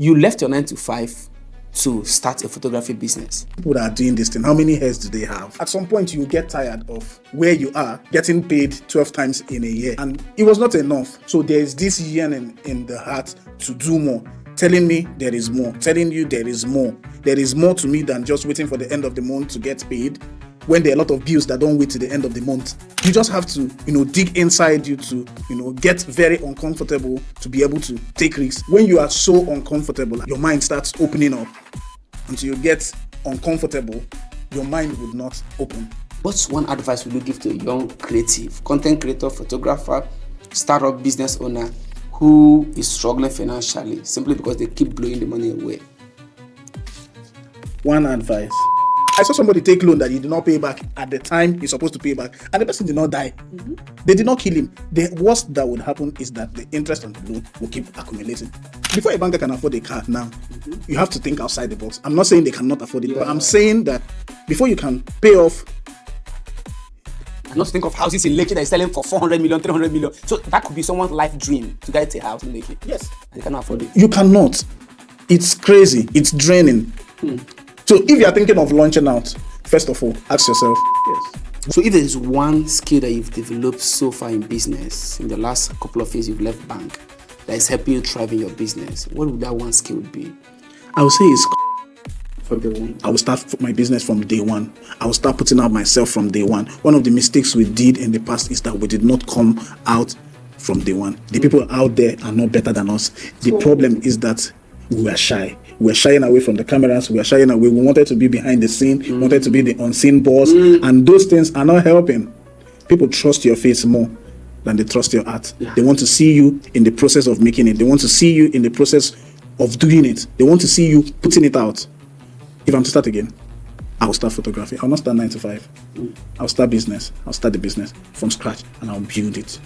You left your 9 to 5 to start a photography business. People that are doing this thing, how many heads do they have? At some point, you get tired of where you are, getting paid 12 times in a year. And it was not enough. So there's this yearning in the heart to do more. Telling me there is more. Telling you there is more. There is more to me than just waiting for the end of the month to get paid. When there are a lot of bills that don't wait to the end of the month, you just have to, dig inside you to, get very uncomfortable to be able to take risks. When you are so uncomfortable, your mind starts opening up. Until you get uncomfortable, your mind would not open. What's one advice would you give to a young creative, content creator, photographer, startup business owner who is struggling financially simply because they keep blowing the money away? One advice. I saw somebody take loan that he did not pay back at the time he's supposed to pay back, and the person did not die. They did not kill him. The worst that would happen is that the interest on the loan will keep accumulating. Before a banker can afford a car now, you have to think outside the box. I'm not saying they cannot afford it, but I'm saying that before you can pay off. Not to think of houses in Lekki that is selling for 400 million, 300 million. So that could be someone's life dream to get a house in Lekki. Yes. And they cannot afford it. You cannot. It's crazy. It's draining. So if you are thinking of launching out, first of all, ask yourself. Yes. So if there is one skill that you've developed so far in business, in the last couple of years you've left bank, that is helping you thrive in your business, what would that one skill be? I would say it's from day one. I will start my business from day one. I will start putting out myself from day one. One of the mistakes we did in the past is that we did not come out from day one. The people out there are not better than us. The problem is that we were shy. We were shying away from the cameras. We were shying away. We wanted to be behind the scene. We wanted to be the unseen boss. And those things are not helping. People trust your face more than they trust your art. Yeah. They want to see you in the process of making it. They want to see you in the process of doing it. They want to see you putting it out. If I'm to start again, I will start photography. I'll not start 9 to 5. I'll start business. I'll start the business from scratch and I'll build it.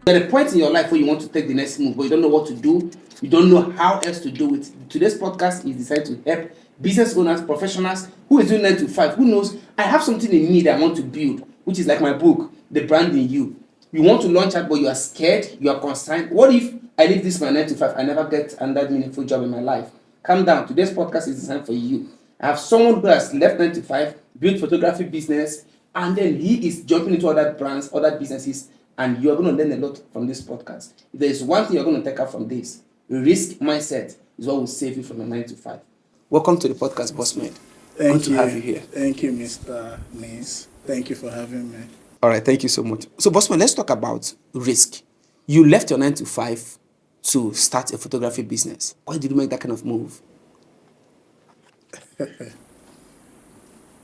There are points in your life where you want to take the next move, but you don't know what to do. You don't know how else to do it. Today's podcast is designed to help business owners, professionals who is doing 9 to 5. Who knows? I have something in me that I want to build, which is like my book, The Brand in You. You want to launch out, but you are scared, you are concerned. What if I leave this my 9 to 5? I never get another meaningful job in my life. Calm down. Today's podcast is designed for you. I have someone who has left 9 to 5, built photography business, and then he is jumping into other brands, other businesses, and you are going to learn a lot from this podcast. If there is one thing you're going to take out from this, risk mindset is what will save you from the 9 to 5. Welcome to the podcast, Bossman. Good to have you here. Thank you, Mr. Nis. Thank you for having me. All right, thank you so much. So, Bossman, let's talk about risk. You left your 9 to 5 to start a photography business. Why did you make that kind of move?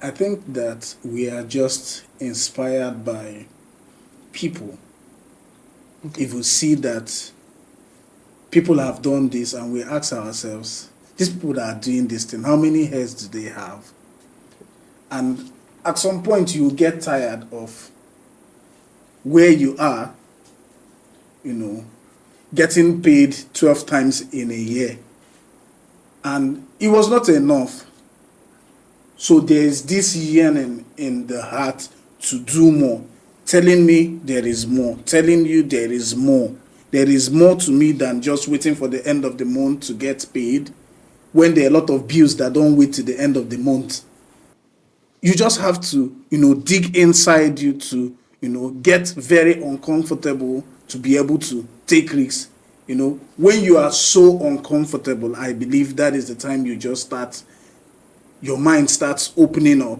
I think that we are just inspired by people. Okay. If we see that people have done this and we ask ourselves, these people that are doing this thing, how many heads do they have? And at some point you get tired of where you are, getting paid 12 times in a year. And it was not enough. So there's this yearning in the heart to do more. Telling me there is more. Telling you there is more. There is more to me than just waiting for the end of the month to get paid when there are a lot of bills that don't wait to the end of the month. You just have to, dig inside you to, get very uncomfortable to be able to take risks. When you are so uncomfortable, I believe that is the time you just your mind starts opening up.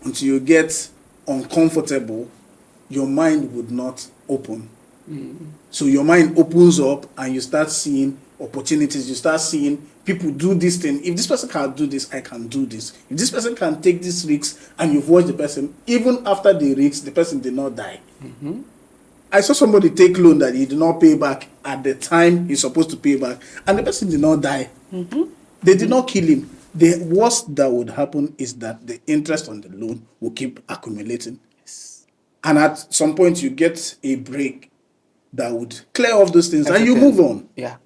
Until you get uncomfortable, your mind would not open. So your mind opens up and you start seeing opportunities. You start seeing people do this thing. If this person can do this, I can do this. If this person can take this risk, and you've watched the person, even after the risk, the person did not die. I saw somebody take loan that he did not pay back at the time he's supposed to pay back, and the person did not die. They did not kill him. The worst that would happen is that the interest on the loan will keep accumulating. Yes. And at some point, you get a break that would clear off those things, Everything. and you move on. Yeah.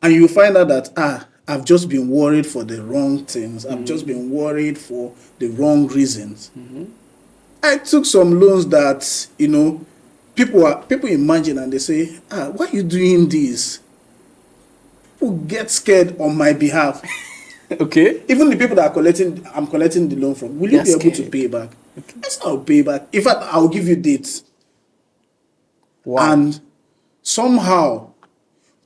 And you find out that, I've just been worried for the wrong things. I've just been worried for the wrong reasons. I took some loans that, people imagine and they say, why are you doing this? people get scared on my behalf. Okay. Even the people that I'm collecting the loan from, will you be able to pay back? Okay. Yes, I'll pay back. In fact, I'll give you dates. Wow. And somehow,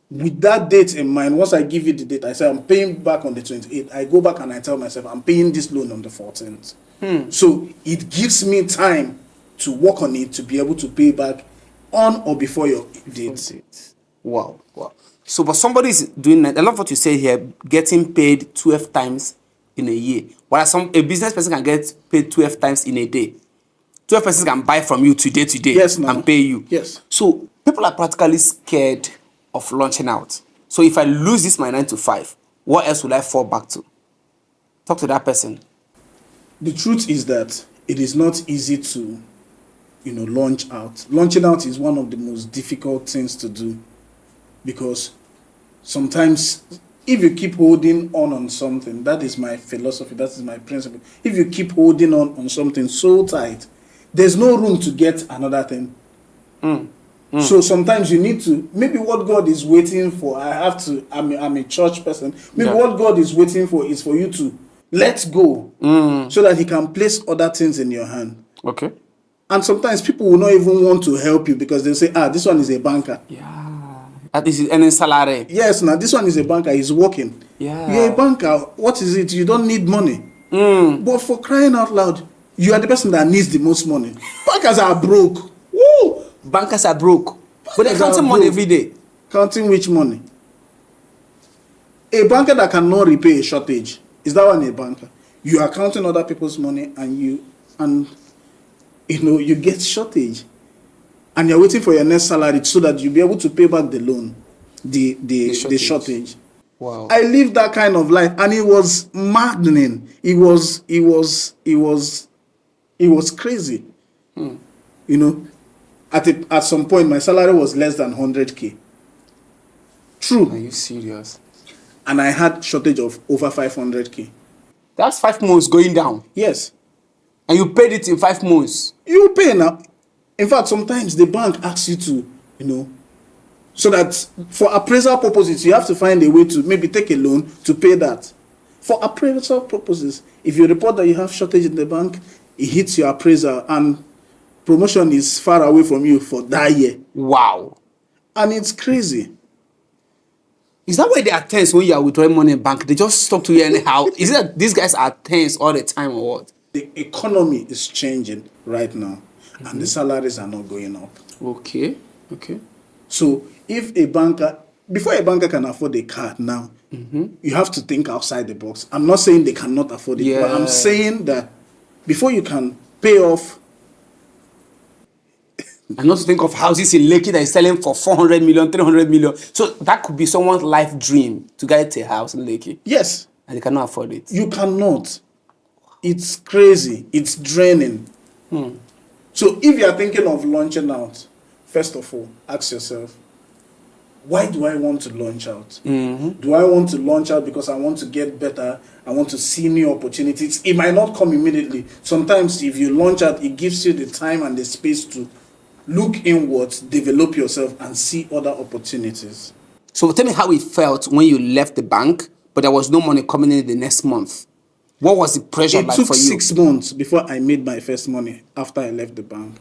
with that date in mind, once I give you the date, I say I'm paying back on the 28th. I go back and I tell myself I'm paying this loan on the 14th. So it gives me time to work on it to be able to pay back on or before your date. Wow. So, but somebody is doing that. I love what you say here, getting paid 12 times in a year. Whereas a business person can get paid 12 times in a day. 12 persons can buy from you today Yes, and pay you. Yes. So people are practically scared of launching out. So if I lose this my 9 to 5, what else will I fall back to? Talk to that person. The truth is that it is not easy to, launch out. Launching out is one of the most difficult things to do, because sometimes if you keep holding on something, that is my philosophy, that is my principle. If you keep holding on something so tight, there's no room to get another thing. So sometimes you need to, maybe what God is waiting for, I'm a church person, maybe what God is waiting for is for you to let go, so that he can place other things in your hand. Okay. And sometimes people will not even want to help you because they'll say, this one is a banker. Yeah. This is earning salary. Yes, now this one is a banker, he's working. Yeah. You're a banker, what is it? You don't need money. But for crying out loud, you are the person that needs the most money. Bankers are broke. Woo! Bankers are broke. But they're counting money every day. Counting which money? A banker that cannot repay a shortage, is that one a banker? You are counting other people's money and you get shortage. And you're waiting for your next salary so that you'll be able to pay back the loan, the shortage. Wow. I lived that kind of life and it was maddening. It was crazy. At some point my salary was less than 100k. True. Are you serious? And I had shortage of over 500k. That's 5 months going down. Yes. And you paid it in 5 months. You pay now. In fact, sometimes the bank asks you to, so that for appraisal purposes, you have to find a way to maybe take a loan to pay that. For appraisal purposes, if you report that you have shortage in the bank, it hits your appraisal and promotion is far away from you for that year. Wow. And it's crazy. Is that why they are tense when you are withdrawing money in bank? They just talk to you anyhow. Is it that these guys are tense all the time or what? The economy is changing right now. And the salaries are not going up. Okay. So if before a banker can afford a car now, you have to think outside the box. I'm not saying they cannot afford it, but I'm saying that before you can pay off. And not to think of houses in Lekki that is selling for 400 million, 300 million. So that could be someone's life dream to get a house in Lekki. Yes. And they cannot afford it. You cannot. It's crazy. It's draining. So if you are thinking of launching out, first of all, ask yourself, why do I want to launch out? Do I want to launch out because I want to get better? I want to see new opportunities. It might not come immediately. Sometimes if you launch out, it gives you the time and the space to look inwards, develop yourself, and see other opportunities. So tell me how it felt when you left the bank, but there was no money coming in the next month. What was the pressure like for you? It took 6 months before I made my first money after I left the bank.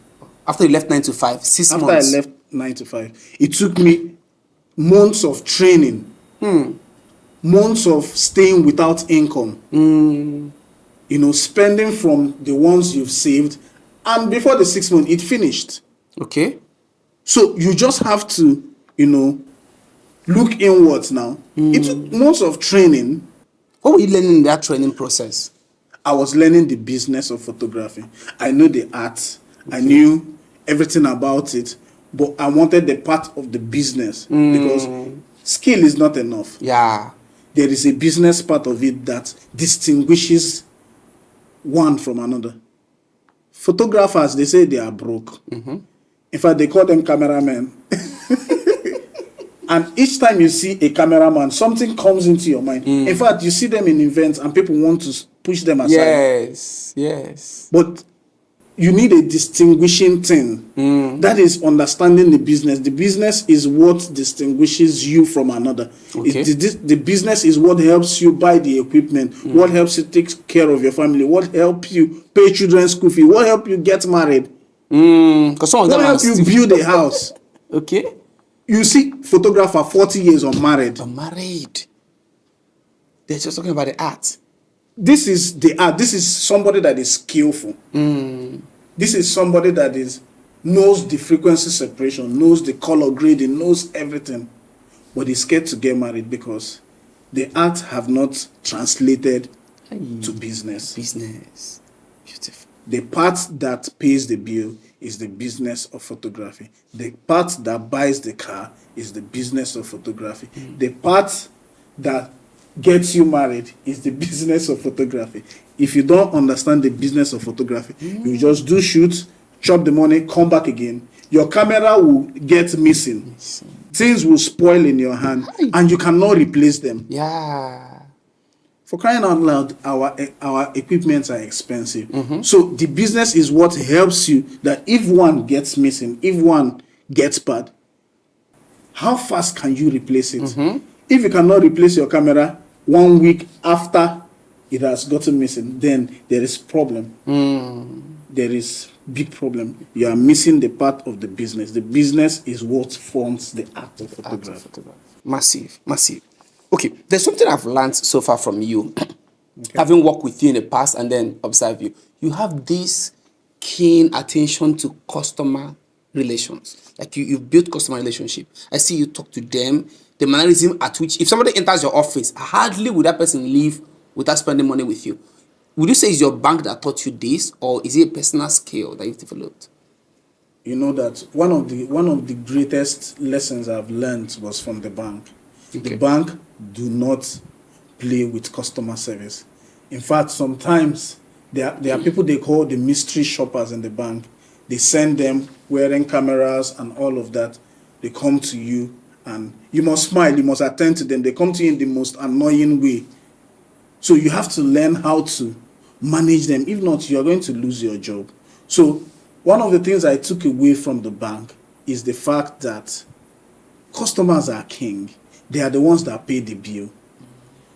After you left 9 to 5, 6 months? After I left 9 to 5. It took me months of training. Months of staying without income. Spending from the ones you've saved. And before the 6 months, it finished. Okay. So you just have to, look inwards now. It took months of training. What were you learning in that training process? I was learning the business of photography. I knew the art. Okay. I knew everything about it. But I wanted the part of the business because skill is not enough. Yeah. There is a business part of it that distinguishes one from another. Photographers, they say they are broke. In fact, they call them cameramen. And each time you see a cameraman, something comes into your mind. In fact, you see them in events and people want to push them aside. Yes. But you need a distinguishing thing. That is understanding the business. The business is what distinguishes you from another. Okay. The business is what helps you buy the equipment, what helps you take care of your family, what helps you pay children's school fee, what helps you get married, Because some of them what are helps you still build a house. okay. You see, photographer 40 years unmarried. I'm married. They're just talking about the art. This is the art. This is somebody that is skillful. This is somebody that knows the frequency separation, knows the color grading, knows everything, but is scared to get married because the art have not translated to business. Business. Beautiful. The part that pays the bill is the business of photography. The part that buys the car is the business of photography. The part that gets you married is the business of photography. If you don't understand the business of photography, you just do shoots, chop the money, come back again. Your camera will get missing. Things will spoil in your hand, and you cannot replace them. Yeah. For crying out loud, our equipments are expensive. So the business is what helps you that if one gets missing, if one gets bad, how fast can you replace it? If you cannot replace your camera 1 week after it has gotten missing, then there is problem. There is big problem. You are missing the part of the business. The business is what forms the art of photography. Massive, massive. Okay, there's something I've learned so far from you, having worked with you in the past and then observe you. You have this keen attention to customer relations. Like you've built customer relationship. I see you talk to them. The mannerism at which, if somebody enters your office, hardly would that person leave without spending money with you. Would you say it's your bank that taught you this, or is it a personal skill that you've developed? You know that one of the greatest lessons I've learned was from the bank. Okay. The bank do not play with customer service. In fact, sometimes there are people they call the mystery shoppers in the bank. They send them wearing cameras and all of that. They come to you and you must smile, you must attend to them. They come to you in the most annoying way. So you have to learn how to manage them. If not, you're going to lose your job. So one of the things I took away from the bank is the fact that customers are king. They are the ones that pay the bill.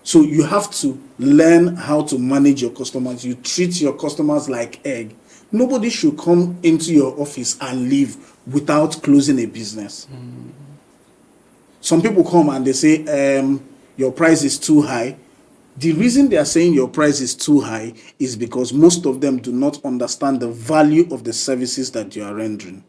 So you have to learn how to manage your customers. You treat your customers like egg. Nobody should come into your office and leave without closing a business. Some people come and they say, your price is too high. The reason they are saying your price is too high is because most of them do not understand the value of the services that you are rendering.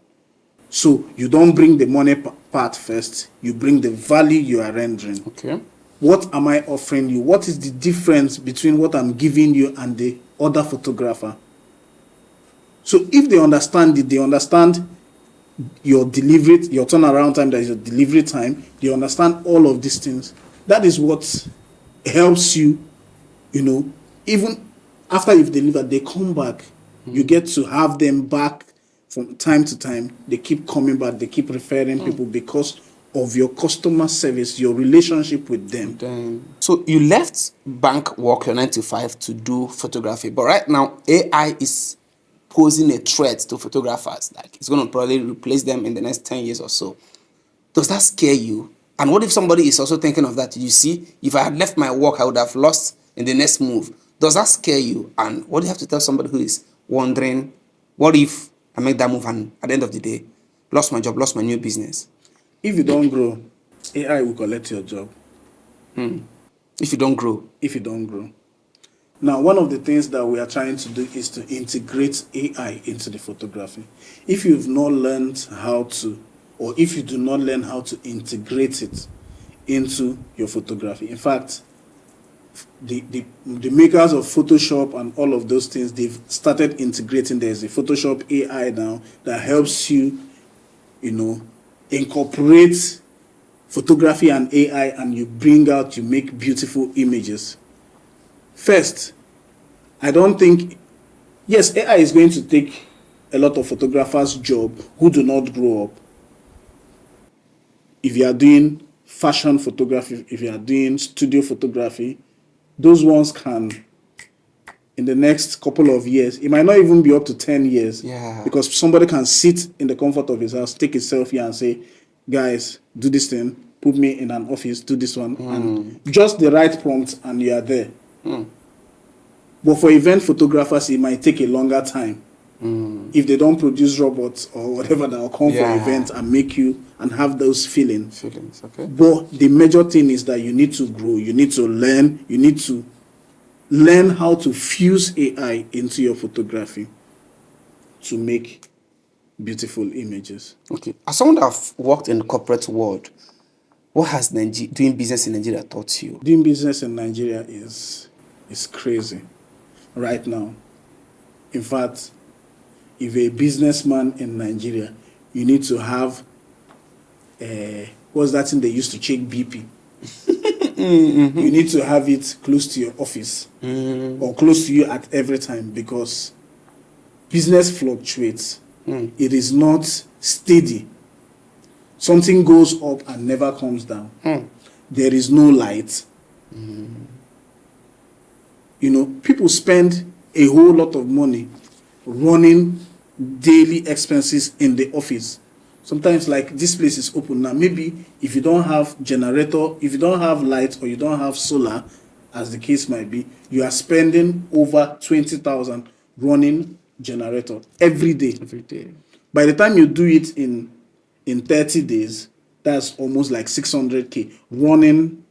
So you don't bring the money part first, you bring the value you are rendering. Okay. What am I offering you? What is the difference between what I'm giving you and the other photographer? So if they understand it, they understand your delivery, your turnaround time, that is your delivery time, they understand all of these things. That is what helps you, even after you've delivered, they come back. You get to have them back from time to time. They keep coming back, they keep referring people because of your customer service, your relationship with them. So you left bank work, your 9 to 5, to do photography. But right now, AI is posing a threat to photographers. Like it's going to probably replace them in the next 10 years or so. Does that scare you? And what if somebody is also thinking of that? You see, if I had left my work, I would have lost in the next move. Does that scare you? And what do you have to tell somebody who is wondering, what if I make that move and at the end of the day, lost my job, lost my new business? If you don't grow, AI will collect your job. If you don't grow. If you don't grow. Now, one of the things that we are trying to do is to integrate AI into the photography. If you've not learned how to, or if you do not learn how to integrate it into your photography, in fact, the makers of Photoshop and all of those things, they've started integrating. There's a Photoshop AI now that helps you, incorporate photography and AI, and you make beautiful images. First, I don't think, yes, AI is going to take a lot of photographers' job who do not grow up. If you are doing fashion photography, if you are doing studio photography, those ones can in the next couple of years. It might not even be up to 10 years. Yeah. Because somebody can sit in the comfort of his house, take a selfie and say, guys, do this thing, put me in an office, do this one. And just the right prompt and you are there. But for event photographers, it might take a longer time. If they don't produce robots or whatever that will come for events and make you and have those feelings. Okay. But the major thing is that you need to grow, you need to learn how to fuse AI into your photography to make beautiful images. Okay. As someone that have worked in the corporate world, what has doing business in Nigeria taught you? Doing business in Nigeria is crazy right now. In fact, if you're a businessman in Nigeria, you need to have what's that thing they used to check BP? You need to have it close to your office or close to you at every time, because business fluctuates. It is not steady. Something goes up and never comes down. There is no light. You know, people spend a whole lot of money running daily expenses in the office. Sometimes, like, this place is open now. Maybe if you don't have generator, if you don't have light, or you don't have solar, as the case might be, you are spending over 20,000 running generator every day. By the time you do it in 30 days, that's almost like 600K running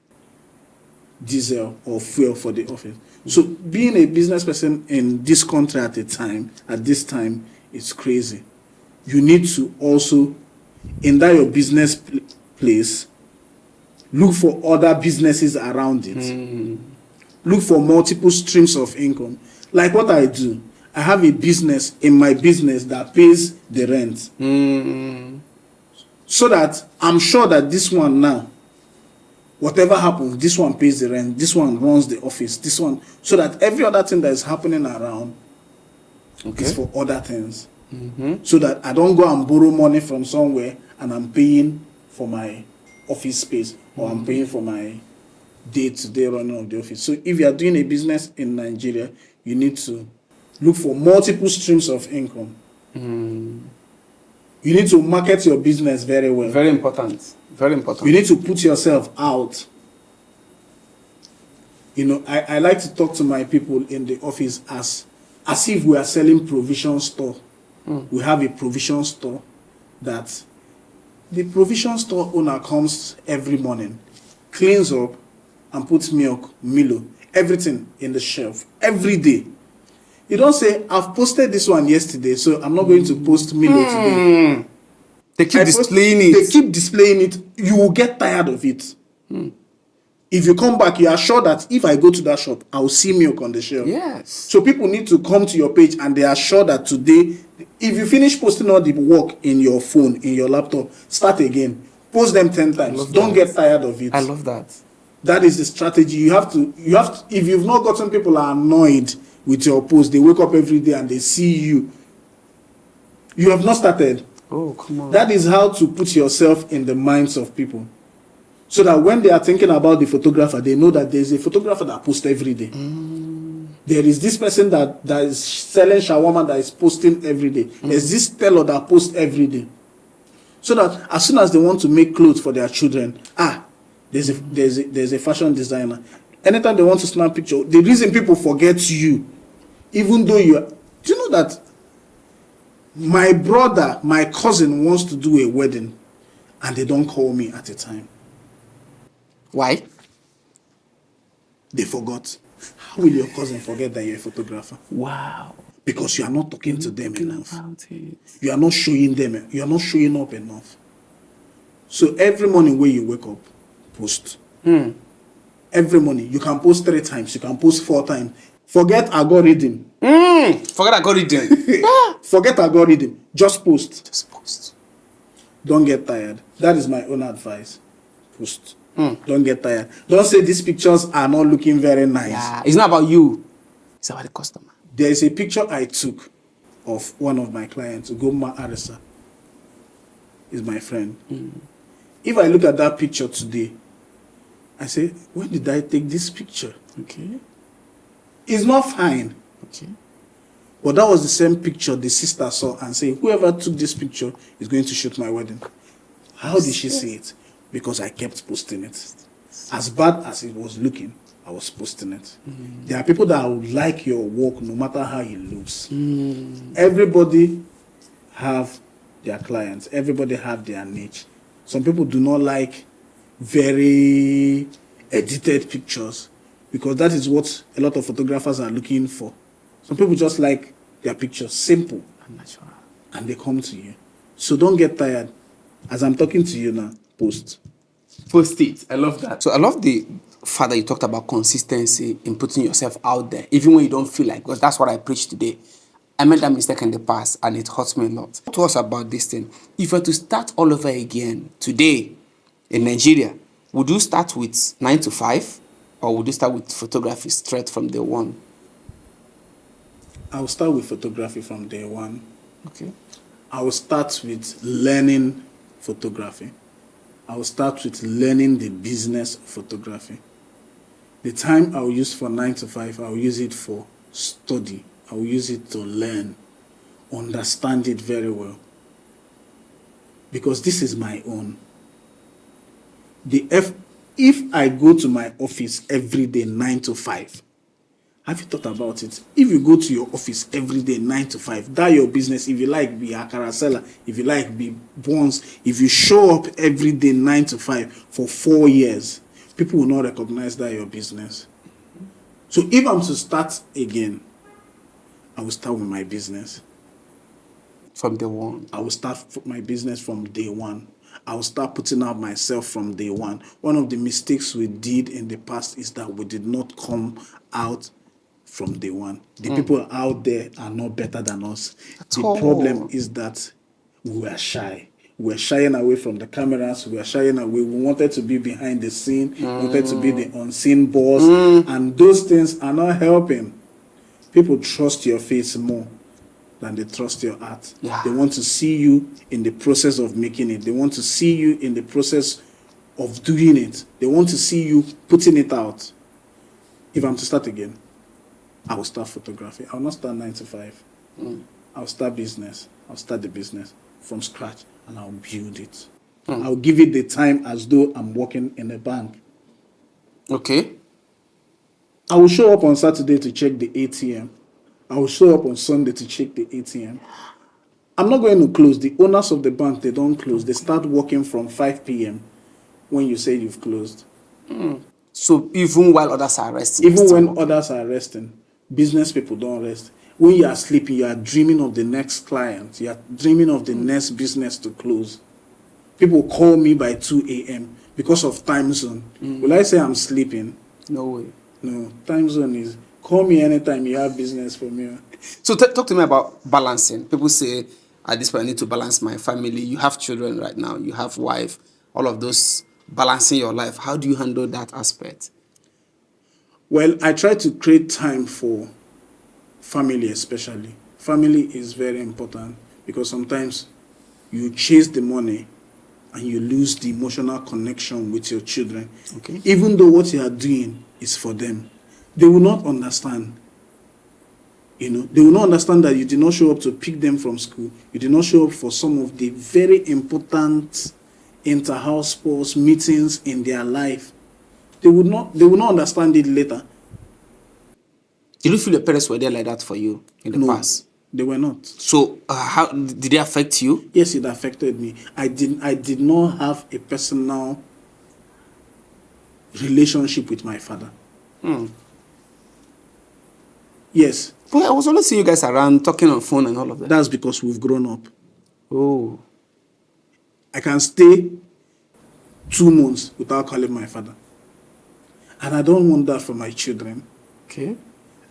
diesel or fuel for the office. So being a business person in this country at this time, is crazy. You need to also, in that your business place, look for other businesses around it. Look for multiple streams of income. Like what I do, I have a business in my business that pays the rent. So that I'm sure that this one now, whatever happens, this one pays the rent, this one runs the office, this one, so that every other thing that is happening around is for other things. So that I don't go and borrow money from somewhere and I'm paying for my office space or I'm paying for my day-to-day running of the office. So if you are doing a business in Nigeria, you need to look for multiple streams of income. You need to market your business very well. Very important. Very important. You need to put yourself out. You know, I like to talk to my people in the office as if we are selling provision store. We have a provision store that the provision store owner comes every morning, cleans up and puts milk, Milo, everything in the shelf every day. You don't say, I've posted this one yesterday, so I'm not going to post Milo today. They keep displaying it. They keep displaying it. You will get tired of it. If you come back, you are sure that if I go to that shop, I will see milk on the shelf. Yes. So people need to come to your page and they are sure that today, if you finish posting all the work in your phone, in your laptop, start again. Post them 10 times. Don't get tired of it. I love that. That is the strategy. You have to, if you've not gotten people are annoyed with your post, they wake up every day and they see you. You have not started. Oh, come on. That is how to put yourself in the minds of people. So that when they are thinking about the photographer, they know that there's a photographer that posts every day. There is this person that is selling shawarma that is posting every day. There's this tailor that posts every day. So that as soon as they want to make clothes for their children, there's a fashion designer. Anytime they want to snap picture, the reason people forget you, even though you are, do you know that my brother, my cousin wants to do a wedding and they don't call me at a time? Why? They forgot. How will your cousin forget that you're a photographer? Wow. Because you are not talking to them enough. About it. You are not showing them. You are not showing up enough. So every morning when you wake up, post. Every morning. You can post 3 times. You can post 4 times. Forget algorithm. Forget algorithm. Forget algorithm. Just post. Just post. Don't get tired. That is my own advice. Post. Don't get tired. Don't say these pictures are not looking very nice. Yeah. It's not about you. It's about the customer. There is a picture I took of one of my clients, Ugoma Arisa. Is my friend. If I look at that picture today, I say, when did I take this picture? Okay. It's not fine. Okay. But that was the same picture the sister saw and said, whoever took this picture is going to shoot my wedding. How did she see it? Because I kept posting it. As bad as it was looking, I was posting it. There are people that would like your work no matter how it looks. Everybody have their clients. Everybody have their niche. Some people do not like very edited pictures because that is what a lot of photographers are looking for. Some people just like their pictures simple And natural. and they come to you. So don't get tired. As I'm talking to you now, post. Post it. I love that. So I love the fact that you talked about consistency in putting yourself out there, even when you don't feel like, because that's what I preached today. I made that mistake in the past and it hurts me a lot. Talk to us about this thing. If you were to start all over again today in Nigeria, would you start with 9 to 5 or would you start with photography straight from day one? I'll start with photography from day one. Okay. I will start with learning photography. I will start with learning the business of photography. The time I will use for 9 to 5, I will use it for study. I will use it to learn, understand it very well. Because this is my own. If I go to my office every day 9 to 5, have you thought about it? If you go to your office every day 9 to 5, that your business. If you like, be a carousel. If you like, be bonds. If you show up every day 9 to 5 for 4 years, people will not recognize that your business. So if I'm to start again, I will start with my business. From day one. I will start my business from day one. I will start putting out myself from day one. One of the mistakes we did in the past is that we did not come out from day one. The people out there are not better than us. The problem is that we were shy. We were shying away from the cameras. We were shying away. We wanted to be behind the scene. We wanted to be the unseen boss. And those things are not helping. People trust your face more than they trust your art. Yeah. They want to see you in the process of making it. They want to see you in the process of doing it. They want to see you putting it out. If I'm to start again, I will start photography. I will not start 9 to 5. I'll start business. I'll start the business from scratch and I'll build it. I'll give it the time as though I'm working in a bank. Okay. I will show up on Saturday to check the ATM. I will show up on Sunday to check the ATM. I'm not going to close. The owners of the bank, they don't close. They start working from 5 p.m. when you say you've closed. So even while others are resting. Even when others are resting, business people don't rest. When you are sleeping, you are dreaming of the next client. You are dreaming of the next business to close. People call me by 2 a.m. because of time zone. Will I say I'm sleeping? No way. No. Time zone is call me anytime you have business for me. So talk to me about balancing. People say, at this point, I need to balance my family. You have children right now. You have wife. All of those balancing your life. How do you handle that aspect? Well, I try to create time for family especially. Family is very important because sometimes you chase the money and you lose the emotional connection with your children. Okay. Even though what you are doing is for them, they will not understand. They will not understand that you did not show up to pick them from school. You did not show up for some of the very important inter-house sports meetings in their life. They will not understand it later. Did you feel your parents were there like that for you in the past? They were not. So how did they affect you? Yes, it affected me. I did not have a personal relationship with my father. Yes. But I was always seeing you guys around talking on phone and all of that. That's because we've grown up. Oh. I can stay 2 months without calling my father. And I don't want that for my children. Okay.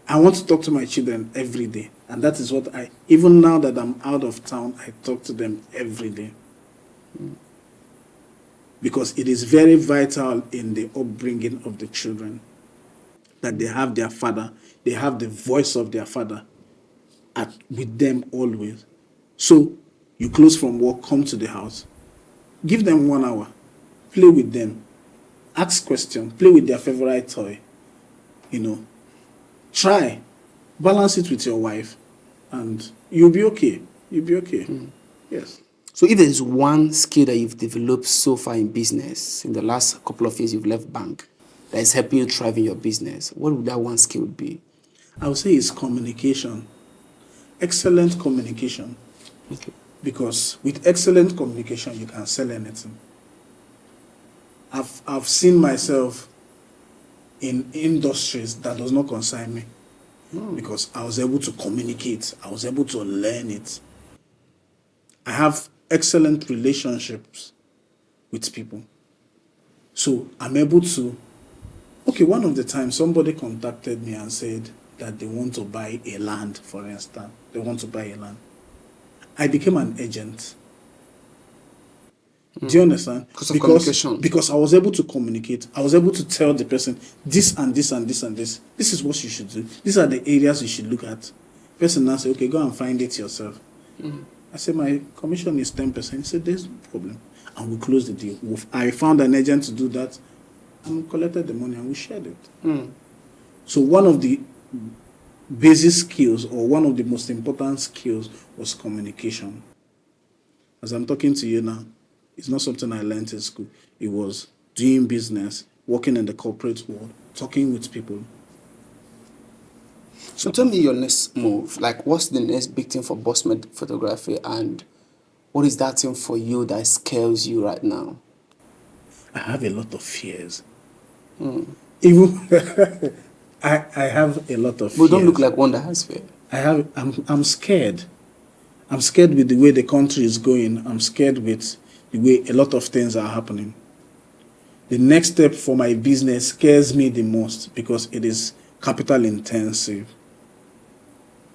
I want to talk to my children every day. And that is what even now that I'm out of town, I talk to them every day. Because it is very vital in the upbringing of the children that they have their father, they have the voice of their father with them always. So you close from work, come to the house, give them 1 hour, play with them, ask questions, play with their favorite toy, try. balance it with your wife, and you'll be okay. You'll be okay. Yes. So if there's one skill that you've developed so far in business, in the last couple of years you've left bank, that is helping you thrive in your business, what would that one skill be? I would say it's communication. Excellent communication. Okay. Because with excellent communication, you can sell anything. I've seen myself in industries that does not concern me because I was able to communicate. I was able to learn it. I have excellent relationships with people. So I'm able to, okay, one of the times somebody contacted me and said that they want to buy a land, for instance. They want to buy a land. I became an agent. Do you understand? Because of communication. Because I was able to communicate. I was able to tell the person this and this and this and this. This is what you should do. These are the areas you should look at. The person now say, okay, go and find it yourself. I said, my commission is 10%. He said, there's no problem. And we closed the deal. I found an agent to do that and collected the money and we shared it. So one of the basic skills or one of the most important skills was communication. As I'm talking to you now, it's not something I learned in school. It was doing business, working in the corporate world, talking with people. So tell me your next move. Like, what's the next big thing for Bossman Photography, and what is that thing for you that scares you right now? I have a lot of fears. Even I have a lot of fears. But you don't look like one that has fear. I'm scared. I'm scared with the way the country is going. I'm scared with the way a lot of things are happening. The next step for my business scares me the most because it is capital intensive.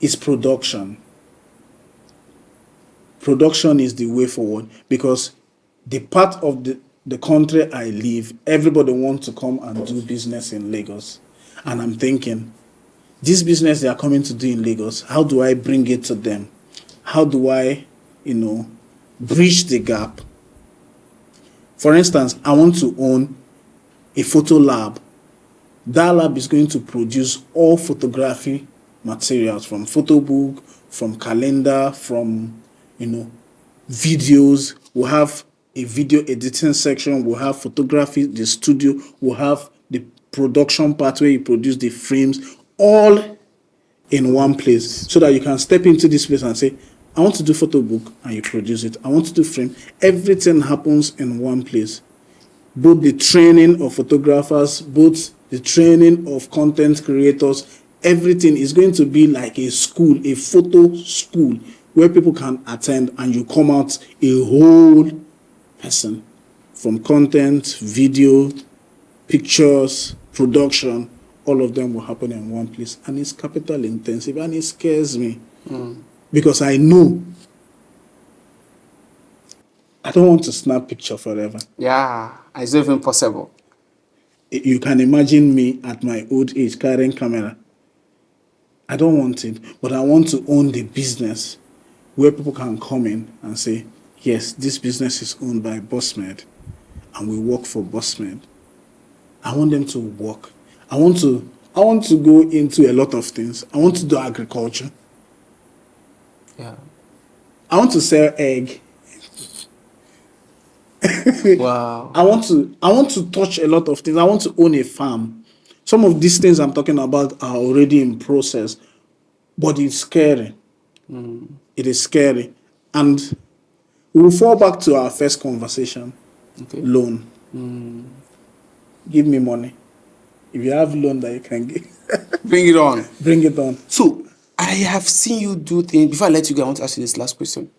It's production. Production is the way forward because the part of the country I live, everybody wants to come and do business in Lagos. And I'm thinking, this business they are coming to do in Lagos, how do I bring it to them? How do I, bridge the gap? For instance, I want to own a photo lab. That lab is going to produce all photography materials from photo book, from calendar, from, videos. We'll have a video editing section. We'll have photography, the studio. We'll have the production part where you produce the frames, all in one place so that you can step into this place and say, I want to do photo book, and you produce it. I want to do frame. Everything happens in one place. Both the training of photographers, both the training of content creators, everything is going to be like a school, a photo school where people can attend and you come out a whole person from content, video, pictures, production. All of them will happen in one place, and it's capital intensive, and it scares me. Because I know I don't want to snap picture forever. Yeah, it's not even possible. You can imagine me at my old age carrying camera. I don't want it, but I want to own the business where people can come in and say, yes, this business is owned by Bossmed, and we work for Bossmed. I want them to work. I want to go into a lot of things. I want to do agriculture. Yeah. I want to sell egg. Wow. I want to touch a lot of things. I want to own a farm. Some of these things I'm talking about are already in process, but it's scary. It is scary. And we'll fall back to our first conversation. Okay. Loan. Give me money. If you have loan that you can give, Bring it on. bring it on. So, I have seen you do things. Before I let you go, I want to ask you this last question.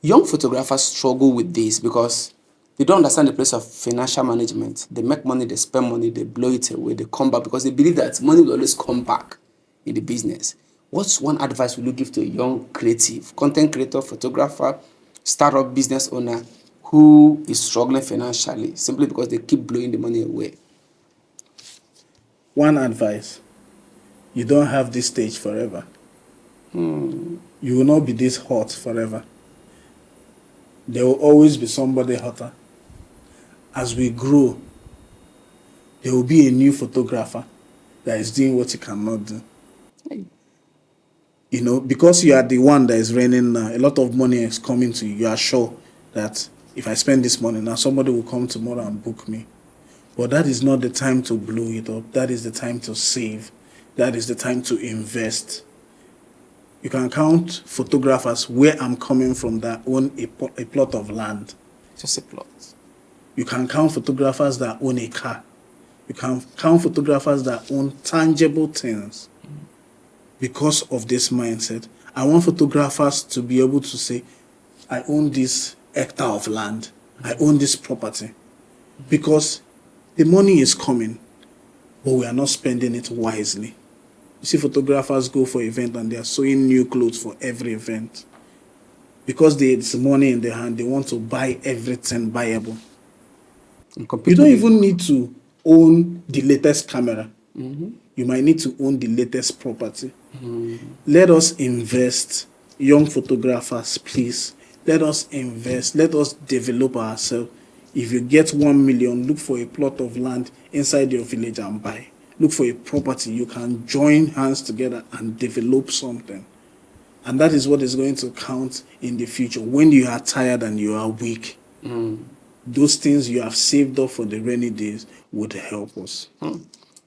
Young photographers struggle with this because they don't understand the place of financial management. They make money, they spend money, they blow it away, they come back because they believe that money will always come back in the business. What's one advice will you give to a young creative, content creator, photographer, startup business owner who is struggling financially simply because they keep blowing the money away? One advice: you don't have this stage forever. You will not be this hot forever. There will always be somebody hotter. As we grow, there will be a new photographer that is doing what you cannot do. You know, because you are the one that is reigning now, a lot of money is coming to you. You are sure that if I spend this money now, somebody will come tomorrow and book me. But that is not the time to blow it up. That is the time to save. That is the time to invest. You can count photographers where I'm coming from that own a plot of land. Just a plot. You can count photographers that own a car. You can count photographers that own tangible things. Because of this mindset, I want photographers to be able to say, I own this hectare of land. I own this property. Because the money is coming, but we are not spending it wisely. You see photographers go for event and they are sewing new clothes for every event. Because there's money in their hand, they want to buy everything buyable. You don't even need to own the latest camera. You might need to own the latest property. Let us invest, young photographers, please. Let us invest. Let us develop ourselves. If you get 1 million, look for a plot of land inside your village and buy. Look for a property. You can join hands together and develop something. And that is what is going to count in the future. When you are tired and you are weak, those things you have saved up for the rainy days would help us.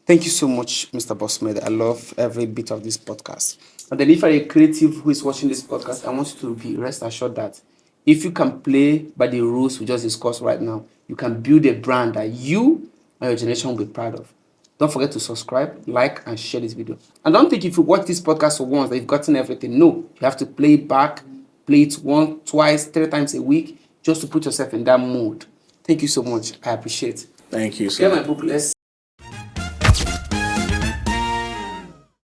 Thank you so much, Mr. Bossmed. I love every bit of this podcast. And then if you're a creative who is watching this podcast, I want you to be rest assured that if you can play by the rules we just discussed right now, you can build a brand that you and your generation will be proud of. Don't forget to subscribe, like, and share this video. And don't think if you watch this podcast for once that you've gotten everything. No, you have to play it back, play it once, twice, 3 times a week, just to put yourself in that mood. Thank you so much. I appreciate it. Thank you, sir. Get my book. Let's